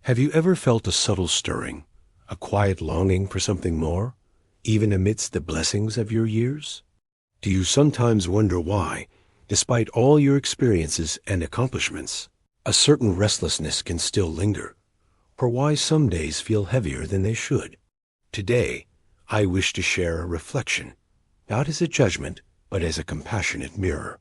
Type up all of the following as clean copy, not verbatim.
Have you ever felt a subtle stirring, a quiet longing for something more, even amidst the blessings of your years? Do you sometimes wonder why, despite all your experiences and accomplishments, a certain restlessness can still linger, or why some days feel heavier than they should? Today, I wish to share a reflection, not as a judgment, but as a compassionate mirror.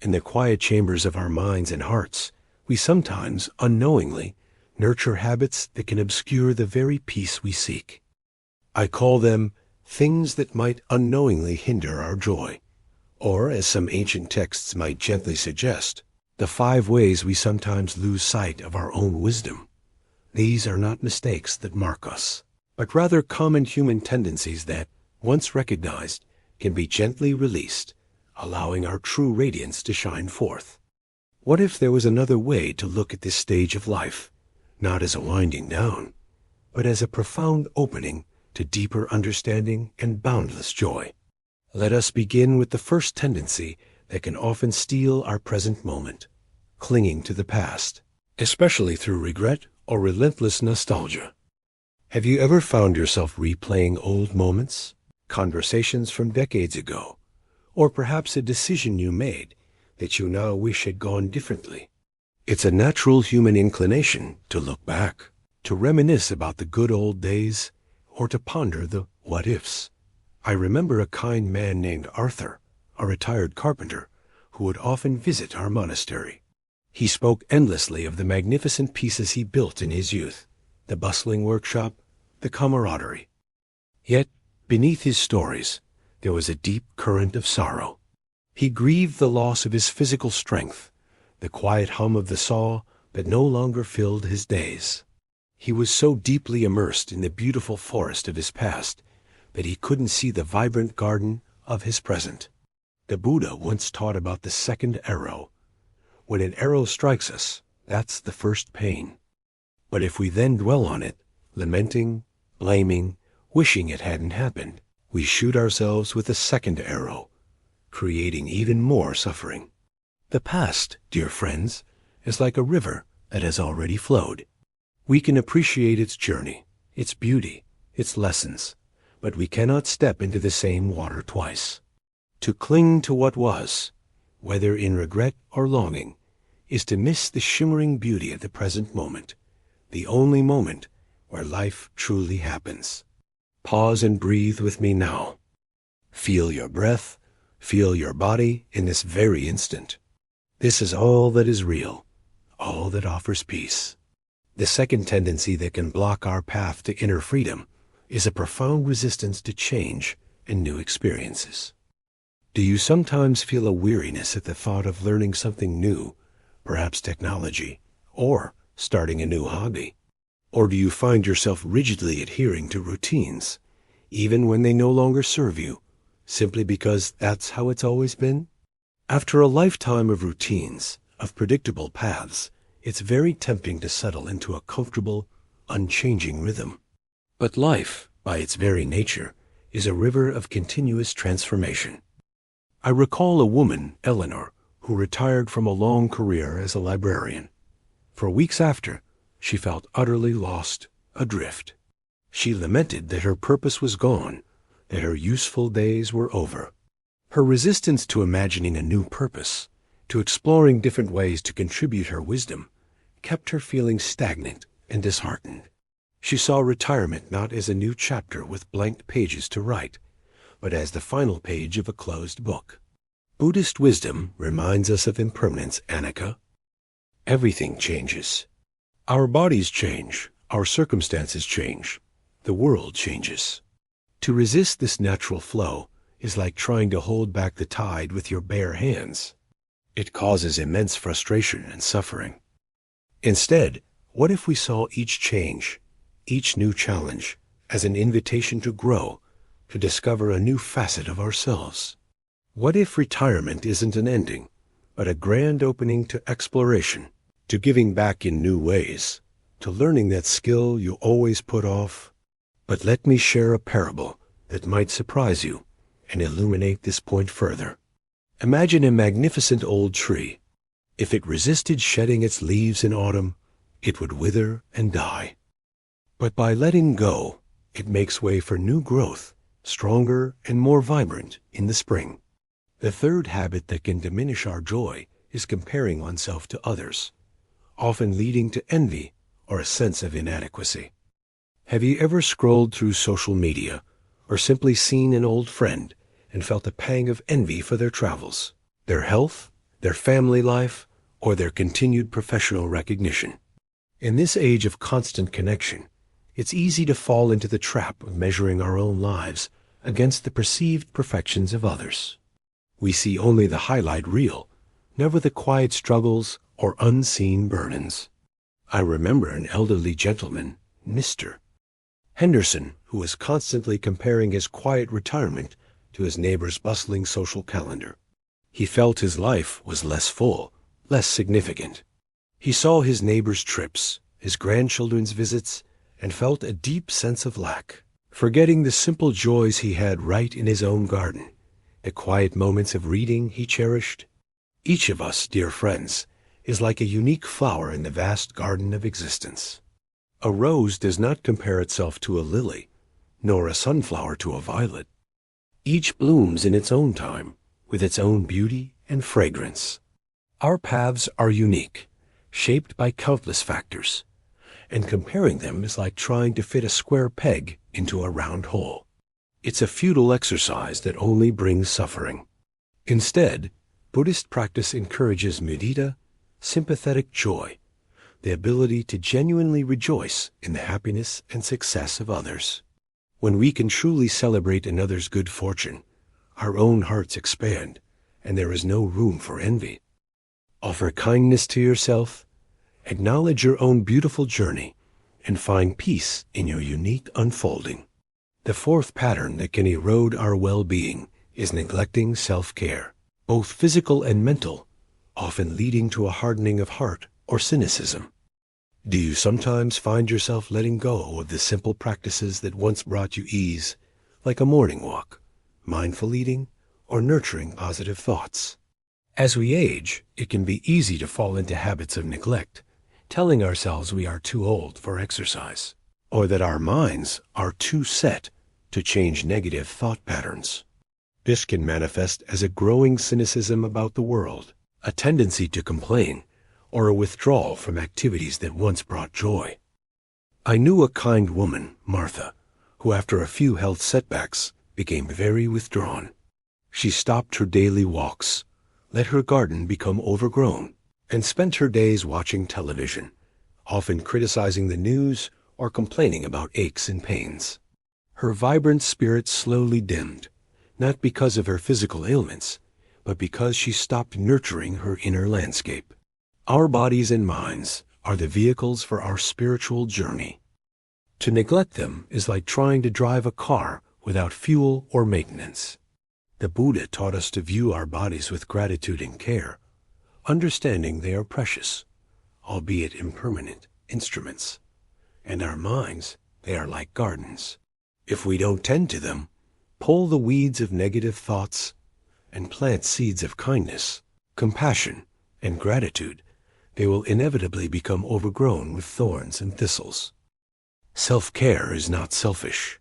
In the quiet chambers of our minds and hearts, we sometimes, unknowingly, nurture habits that can obscure the very peace we seek. I call them things that might unknowingly hinder our joy, or, as some ancient texts might gently suggest, the 5 ways we sometimes lose sight of our own wisdom. These are not mistakes that mark us, but rather common human tendencies that, once recognized, can be gently released, allowing our true radiance to shine forth. What if there was another way to look at this stage of life, not as a winding down, but as a profound opening to deeper understanding and boundless joy? Let us begin with the first tendency that can often steal our present moment, clinging to the past, especially through regret or relentless nostalgia. Have you ever found yourself replaying old moments, conversations from decades ago, or perhaps a decision you made that you now wish had gone differently? It's a natural human inclination to look back, to reminisce about the good old days, or to ponder the what-ifs. I remember a kind man named Arthur, a retired carpenter, who would often visit our monastery. He spoke endlessly of the magnificent pieces he built in his youth, the bustling workshop, the camaraderie. Yet, beneath his stories, there was a deep current of sorrow. He grieved the loss of his physical strength, the quiet hum of the saw that no longer filled his days. He was so deeply immersed in the beautiful forest of his past that he couldn't see the vibrant garden of his present. The Buddha once taught about the second arrow. When an arrow strikes us, that's the first pain. But if we then dwell on it, lamenting, blaming, wishing it hadn't happened, we shoot ourselves with a second arrow, creating even more suffering. The past, dear friends, is like a river that has already flowed. We can appreciate its journey, its beauty, its lessons, but we cannot step into the same water twice. To cling to what was, whether in regret or longing, is to miss the shimmering beauty of the present moment, the only moment where life truly happens. Pause and breathe with me now. Feel your breath, feel your body in this very instant. This is all that is real, all that offers peace. The second tendency that can block our path to inner freedom is a profound resistance to change and new experiences. Do you sometimes feel a weariness at the thought of learning something new, perhaps technology, or starting a new hobby? Or do you find yourself rigidly adhering to routines, even when they no longer serve you, simply because that's how it's always been? After a lifetime of routines, of predictable paths, it's very tempting to settle into a comfortable, unchanging rhythm. But life, by its very nature, is a river of continuous transformation. I recall a woman, Eleanor, who retired from a long career as a librarian. For weeks after, she felt utterly lost, adrift. She lamented that her purpose was gone, that her useful days were over. Her resistance to imagining a new purpose, to exploring different ways to contribute her wisdom, kept her feeling stagnant and disheartened. She saw retirement not as a new chapter with blank pages to write, but as the final page of a closed book. Buddhist wisdom reminds us of impermanence, Annika. Everything changes. Our bodies change, our circumstances change, the world changes. To resist this natural flow is like trying to hold back the tide with your bare hands. It causes immense frustration and suffering. Instead, what if we saw each change, each new challenge, as an invitation to grow, to discover a new facet of ourselves? What if retirement isn't an ending, but a grand opening to exploration, to giving back in new ways, to learning that skill you always put off? But let me share a parable that might surprise you and illuminate this point further. Imagine a magnificent old tree. If it resisted shedding its leaves in autumn, it would wither and die. But by letting go, it makes way for new growth, stronger and more vibrant in the spring. The third habit that can diminish our joy is comparing oneself to others, often leading to envy or a sense of inadequacy. Have you ever scrolled through social media or simply seen an old friend and felt a pang of envy for their travels, their health, their family life, or their continued professional recognition? In this age of constant connection, it's easy to fall into the trap of measuring our own lives against the perceived perfections of others. We see only the highlight reel, never the quiet struggles or unseen burdens. I remember an elderly gentleman, Mr. Henderson, who was constantly comparing his quiet retirement to his neighbor's bustling social calendar. He felt his life was less full, less significant. He saw his neighbor's trips, his grandchildren's visits, and felt a deep sense of lack, forgetting the simple joys he had right in his own garden, the quiet moments of reading he cherished. Each of us, dear friends, is like a unique flower in the vast garden of existence. A rose does not compare itself to a lily, nor a sunflower to a violet. Each blooms in its own time, with its own beauty and fragrance. Our paths are unique, shaped by countless factors, and comparing them is like trying to fit a square peg into a round hole. It's a futile exercise that only brings suffering. Instead, Buddhist practice encourages mudita, sympathetic joy, the ability to genuinely rejoice in the happiness and success of others. When we can truly celebrate another's good fortune, our own hearts expand, and there is no room for envy. Offer kindness to yourself, acknowledge your own beautiful journey, and find peace in your unique unfolding. The fourth pattern that can erode our well-being is neglecting self-care, both physical and mental, often leading to a hardening of heart or cynicism. Do you sometimes find yourself letting go of the simple practices that once brought you ease, like a morning walk, mindful eating, or nurturing positive thoughts? As we age, it can be easy to fall into habits of neglect, telling ourselves we are too old for exercise, or that our minds are too set to change negative thought patterns. This can manifest as a growing cynicism about the world, a tendency to complain, or a withdrawal from activities that once brought joy. I knew a kind woman, Martha, who after a few health setbacks became very withdrawn. She stopped her daily walks, let her garden become overgrown, and spent her days watching television, often criticizing the news or complaining about aches and pains. Her vibrant spirit slowly dimmed, not because of her physical ailments, but because she stopped nurturing her inner landscape. Our bodies and minds are the vehicles for our spiritual journey. To neglect them is like trying to drive a car without fuel or maintenance. The Buddha taught us to view our bodies with gratitude and care, understanding they are precious, albeit impermanent, instruments. And our minds, they are like gardens. If we don't tend to them, pull the weeds of negative thoughts, and plant seeds of kindness, compassion, and gratitude, they will inevitably become overgrown with thorns and thistles. Self-care is not selfish.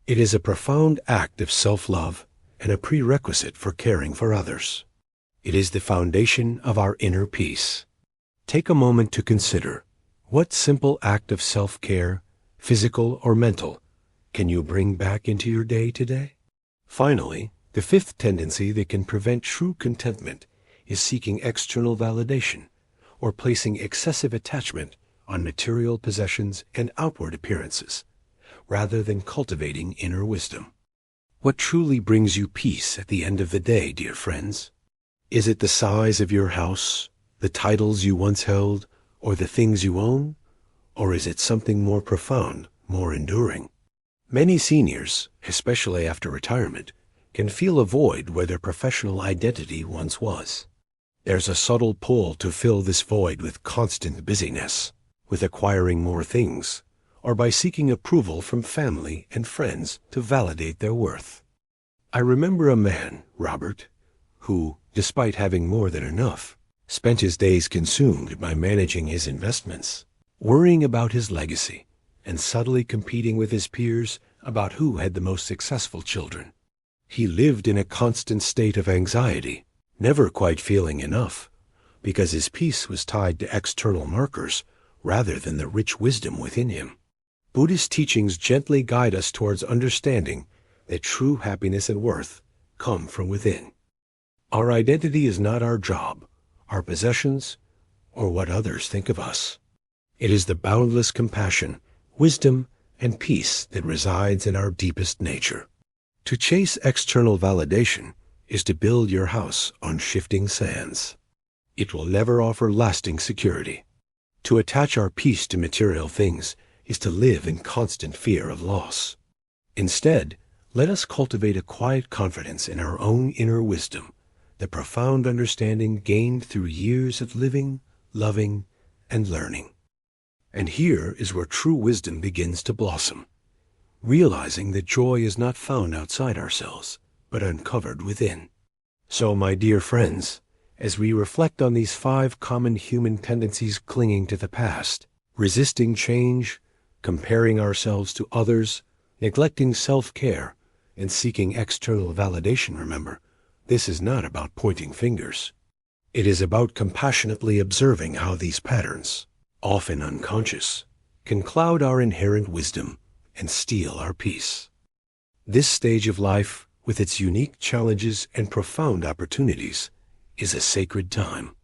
It is a profound act of self-love and a prerequisite for caring for others. It is the foundation of our inner peace. Take a moment to consider, what simple act of self-care, physical or mental, can you bring back into your day today? Finally, the fifth tendency that can prevent true contentment is seeking external validation or placing excessive attachment on material possessions and outward appearances, rather than cultivating inner wisdom. What truly brings you peace at the end of the day, dear friends? Is it the size of your house, the titles you once held, or the things you own? Or is it something more profound, more enduring? Many seniors, especially after retirement, can feel a void where their professional identity once was. There's a subtle pull to fill this void with constant busyness, with acquiring more things, or by seeking approval from family and friends to validate their worth. I remember a man, Robert, who, despite having more than enough, spent his days consumed by managing his investments. worrying about his legacy, and subtly competing with his peers about who had the most successful children. He lived in a constant state of anxiety, never quite feeling enough, because his peace was tied to external markers rather than the rich wisdom within him. Buddhist teachings gently guide us towards understanding that true happiness and worth come from within. Our identity is not our job, our possessions, or what others think of us. It is the boundless compassion, wisdom, and peace that resides in our deepest nature. To chase external validation is to build your house on shifting sands. It will never offer lasting security. To attach our peace to material things is to live in constant fear of loss. Instead, let us cultivate a quiet confidence in our own inner wisdom, the profound understanding gained through years of living, loving, and learning. And here is where true wisdom begins to blossom, realizing that joy is not found outside ourselves, but uncovered within. So, my dear friends, as we reflect on these 5 common human tendencies clinging to the past, resisting change, comparing ourselves to others, neglecting self-care, and seeking external validation, remember, this is not about pointing fingers. It is about compassionately observing how these patterns, often unconscious, can cloud our inherent wisdom and steal our peace. This stage of life, with its unique challenges and profound opportunities, is a sacred time.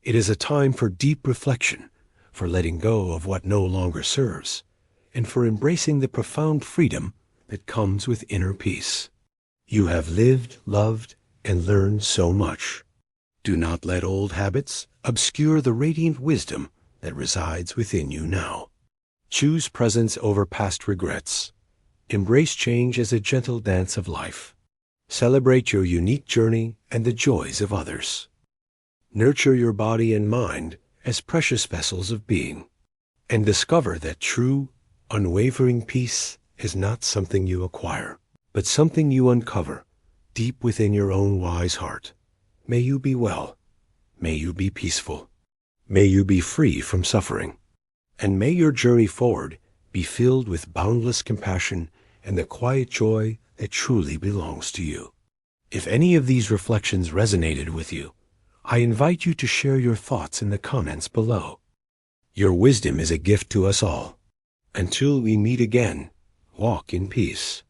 It is a time for deep reflection, for letting go of what no longer serves, and for embracing the profound freedom that comes with inner peace. You have lived, loved, and learned so much. Do not let old habits obscure the radiant wisdom that resides within you now. Choose presence over past regrets. Embrace change as a gentle dance of life. Celebrate your unique journey and the joys of others. Nurture your body and mind as precious vessels of being, and discover that true, unwavering peace is not something you acquire, but something you uncover deep within your own wise heart. May you be well. May you be peaceful. May you be free from suffering. And may your journey forward be filled with boundless compassion and the quiet joy that truly belongs to you. If any of these reflections resonated with you, I invite you to share your thoughts in the comments below. Your wisdom is a gift to us all. Until we meet again, walk in peace.